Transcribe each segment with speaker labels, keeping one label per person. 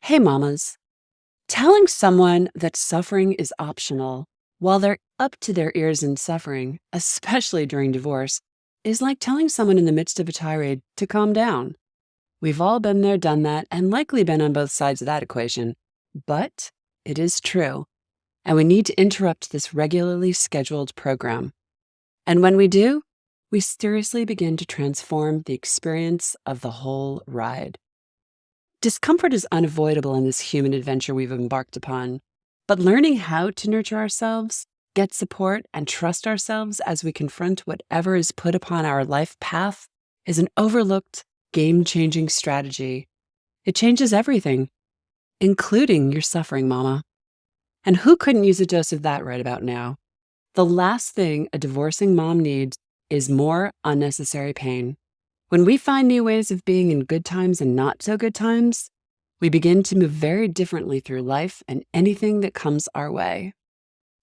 Speaker 1: Hey, mamas. Telling someone that suffering is optional while they're up to their ears in suffering, especially during divorce, is like telling someone in the midst of a tirade to calm down. We've all been there, done that, and likely been on both sides of that equation. But it is true, and we need to interrupt this regularly scheduled program. And when we do, we seriously begin to transform the experience of the whole ride. Discomfort is unavoidable in this human adventure we've embarked upon, but learning how to nurture ourselves, get support, and trust ourselves as we confront whatever is put upon our life path is an overlooked, game-changing strategy. It changes everything, including your suffering, mama. And who couldn't use a dose of that right about now? The last thing a divorcing mom needs is more unnecessary pain. When we find new ways of being in good times and not so good times, we begin to move very differently through life and anything that comes our way.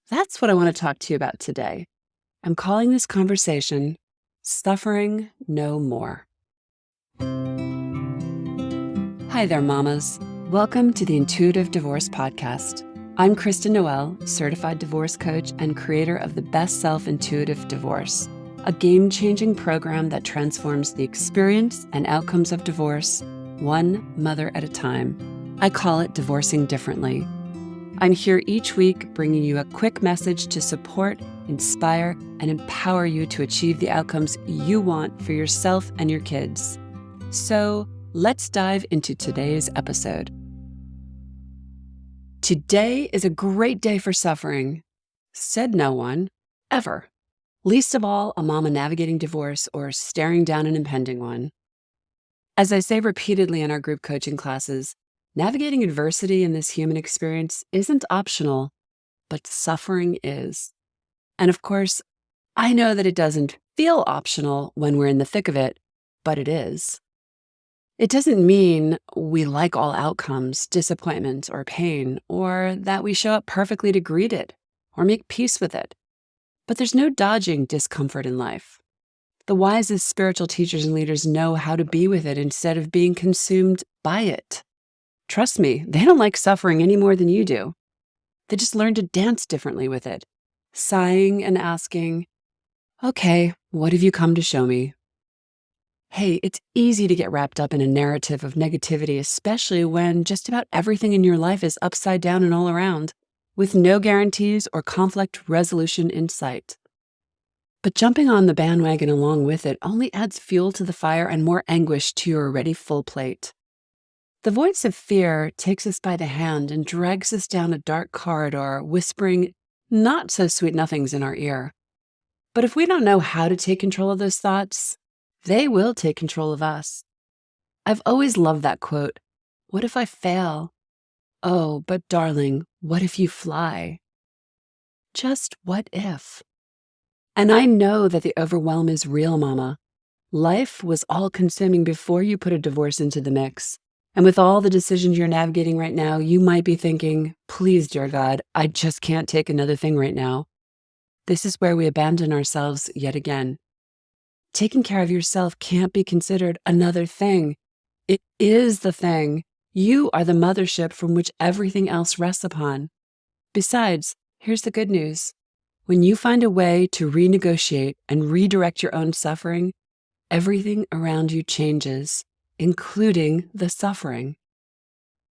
Speaker 1: That's what I want to talk to you about today. I'm calling this conversation Suffering No More. Hi there, mamas. Welcome to the Intuitive Divorce Podcast. I'm Kristen Noel, certified divorce coach and creator of the Best Self Intuitive Divorce, a game-changing program that transforms the experience and outcomes of divorce, one mother at a time. I call it Divorcing Differently. I'm here each week bringing you a quick message to support, inspire, and empower you to achieve the outcomes you want for yourself and your kids. So let's dive into today's episode. Today is a great day for suffering, said no one, ever. Least of all, a mama navigating divorce or staring down an impending one. As I say repeatedly in our group coaching classes, navigating adversity in this human experience isn't optional, but suffering is. And of course, I know that it doesn't feel optional when we're in the thick of it, but it is. It doesn't mean we like all outcomes, disappointment, or pain, or that we show up perfectly to greet it or make peace with it. But there's no dodging discomfort in life. The wisest spiritual teachers and leaders know how to be with it instead of being consumed by it. Trust me, they don't like suffering any more than you do. They just learn to dance differently with it, sighing and asking, okay, what have you come to show me? Hey, it's easy to get wrapped up in a narrative of negativity, especially when just about everything in your life is upside down and all around, with no guarantees or conflict resolution in sight. But jumping on the bandwagon along with it only adds fuel to the fire and more anguish to your already full plate. The voice of fear takes us by the hand and drags us down a dark corridor, whispering not so sweet nothings in our ear. But if we don't know how to take control of those thoughts, they will take control of us. I've always loved that quote, "What if I fail? Oh, but darling, what if you fly?" Just what if? And I know that the overwhelm is real, mama. Life was all-consuming before you put a divorce into the mix. And with all the decisions you're navigating right now, you might be thinking, please, dear God, I just can't take another thing right now. This is where we abandon ourselves yet again. Taking care of yourself can't be considered another thing. It is the thing. You are the mothership from which everything else rests upon. Besides, here's the good news. When you find a way to renegotiate and redirect your own suffering, everything around you changes, including the suffering.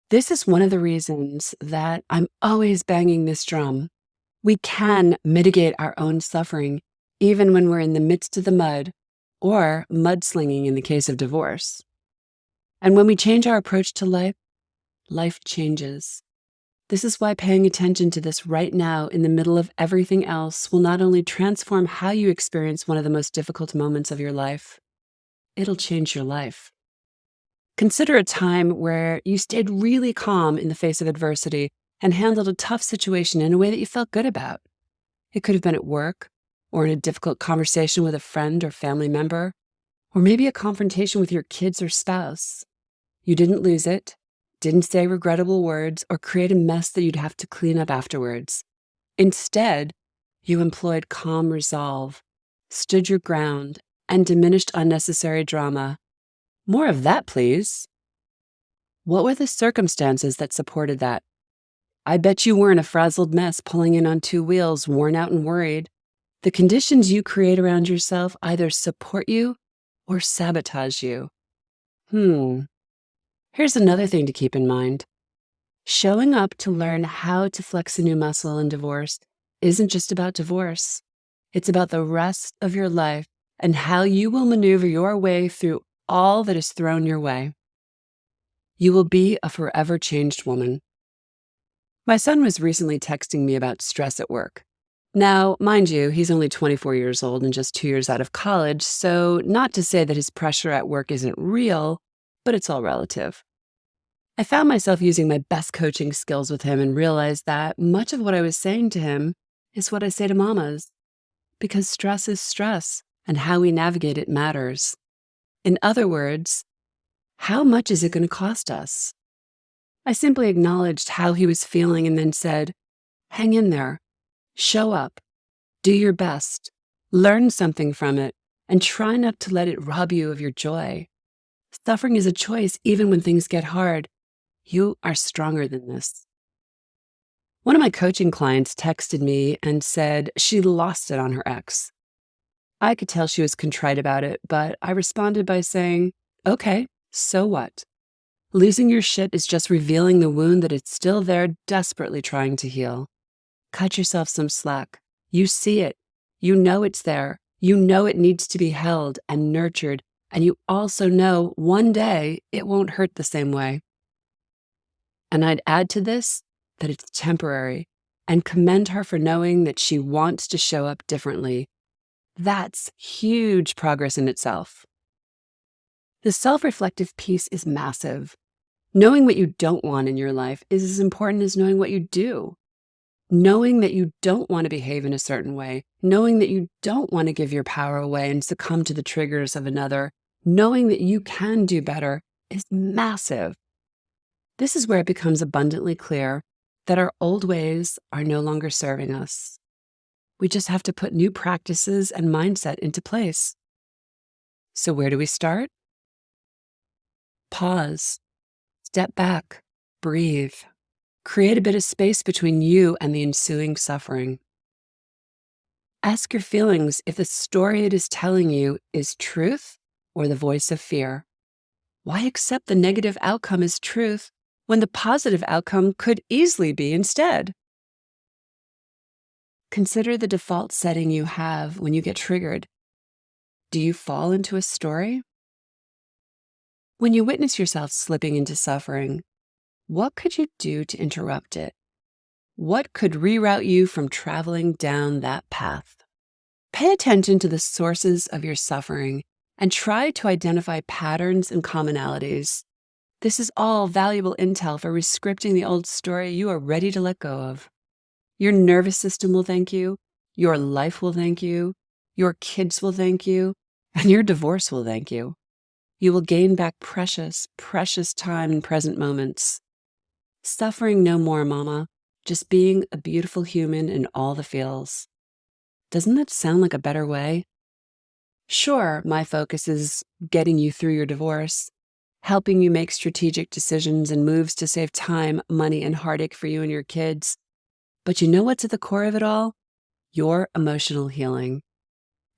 Speaker 1: This is one of the reasons that I'm always banging this drum. We can mitigate our own suffering even when we're in the midst of the mud, or mudslinging in the case of divorce. And when we change our approach to life, life changes. This is why paying attention to this right now in the middle of everything else will not only transform how you experience one of the most difficult moments of your life, it'll change your life. Consider a time where you stayed really calm in the face of adversity and handled a tough situation in a way that you felt good about. It could have been at work, or in a difficult conversation with a friend or family member, or maybe a confrontation with your kids or spouse. You didn't lose it, didn't say regrettable words, or create a mess that you'd have to clean up afterwards. Instead, you employed calm resolve, stood your ground, and diminished unnecessary drama. More of that, please. What were the circumstances that supported that? I bet you weren't a frazzled mess pulling in on two wheels, worn out and worried. The conditions you create around yourself either support you or sabotage you. Here's another thing to keep in mind. Showing up to learn how to flex a new muscle in divorce isn't just about divorce. It's about the rest of your life and how you will maneuver your way through all that is thrown your way. You will be a forever changed woman. My son was recently texting me about stress at work. Now, mind you, he's only 24 years old and just 2 years out of college, so not to say that his pressure at work isn't real, but it's all relative. I found myself using my best coaching skills with him and realized that much of what I was saying to him is what I say to mamas, because stress is stress, and how we navigate it matters. In other words, how much is it going to cost us? I simply acknowledged how he was feeling and then said, hang in there, show up, do your best, learn something from it, and try not to let it rob you of your joy. Suffering is a choice even when things get hard. You are stronger than this. One of my coaching clients texted me and said she lost it on her ex. I could tell she was contrite about it, but I responded by saying, okay, so what? Losing your shit is just revealing the wound that is still there, desperately trying to heal. Cut yourself some slack. You see it. You know it's there. You know it needs to be held and nurtured, and you also know one day it won't hurt the same way. And I'd add to this that it's temporary and commend her for knowing that she wants to show up differently. That's huge progress in itself. The self-reflective piece is massive. Knowing what you don't want in your life is as important as knowing what you do. Knowing that you don't want to behave in a certain way, knowing that you don't want to give your power away and succumb to the triggers of another, knowing that you can do better is massive. This is where it becomes abundantly clear that our old ways are no longer serving us. We just have to put new practices and mindset into place. So where do we start? Pause, step back, breathe, create a bit of space between you and the ensuing suffering. Ask your feelings if the story it is telling you is truth or the voice of fear. Why accept the negative outcome as truth when the positive outcome could easily be instead? Consider the default setting you have when you get triggered. Do you fall into a story? When you witness yourself slipping into suffering, what could you do to interrupt it? What could reroute you from traveling down that path? Pay attention to the sources of your suffering and try to identify patterns and commonalities. This is all valuable intel for rescripting the old story you are ready to let go of. Your nervous system will thank you, your life will thank you, your kids will thank you, and your divorce will thank you. You will gain back precious, precious time and present moments. Suffering no more, mama. Just being a beautiful human in all the feels. Doesn't that sound like a better way? Sure, my focus is getting you through your divorce, helping you make strategic decisions and moves to save time, money, and heartache for you and your kids. But you know what's at the core of it all? Your emotional healing.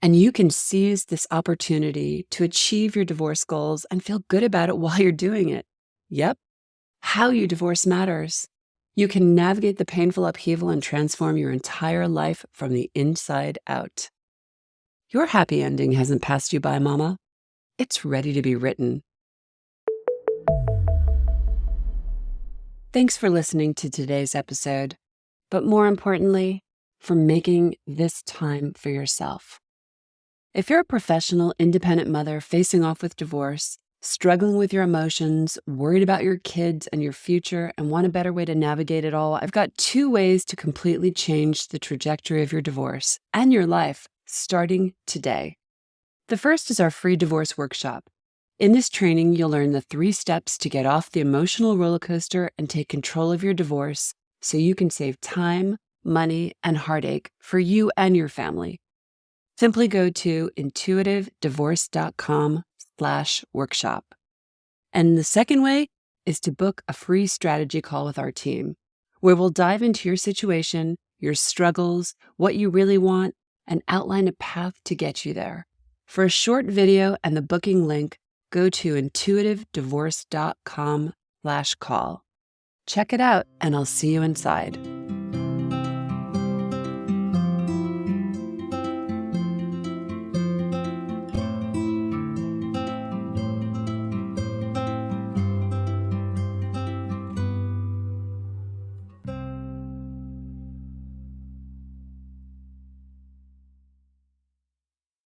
Speaker 1: And you can seize this opportunity to achieve your divorce goals and feel good about it while you're doing it. Yep, how you divorce matters. You can navigate the painful upheaval and transform your entire life from the inside out. Your happy ending hasn't passed you by, mama. It's ready to be written. Thanks for listening to today's episode, but more importantly, for making this time for yourself. If you're a professional, independent mother facing off with divorce, struggling with your emotions, worried about your kids and your future, and want a better way to navigate it all, I've got 2 ways to completely change the trajectory of your divorce and your life starting today. The first is our free divorce workshop. In this training, you'll learn the 3 steps to get off the emotional roller coaster and take control of your divorce so you can save time, money, and heartache for you and your family. Simply go to intuitivedivorce.com/workshop. And the second way is to book a free strategy call with our team, where we'll dive into your situation, your struggles, what you really want, and outline a path to get you there. For a short video and the booking link, go to intuitivedivorce.com/call. Check it out, and I'll see you inside.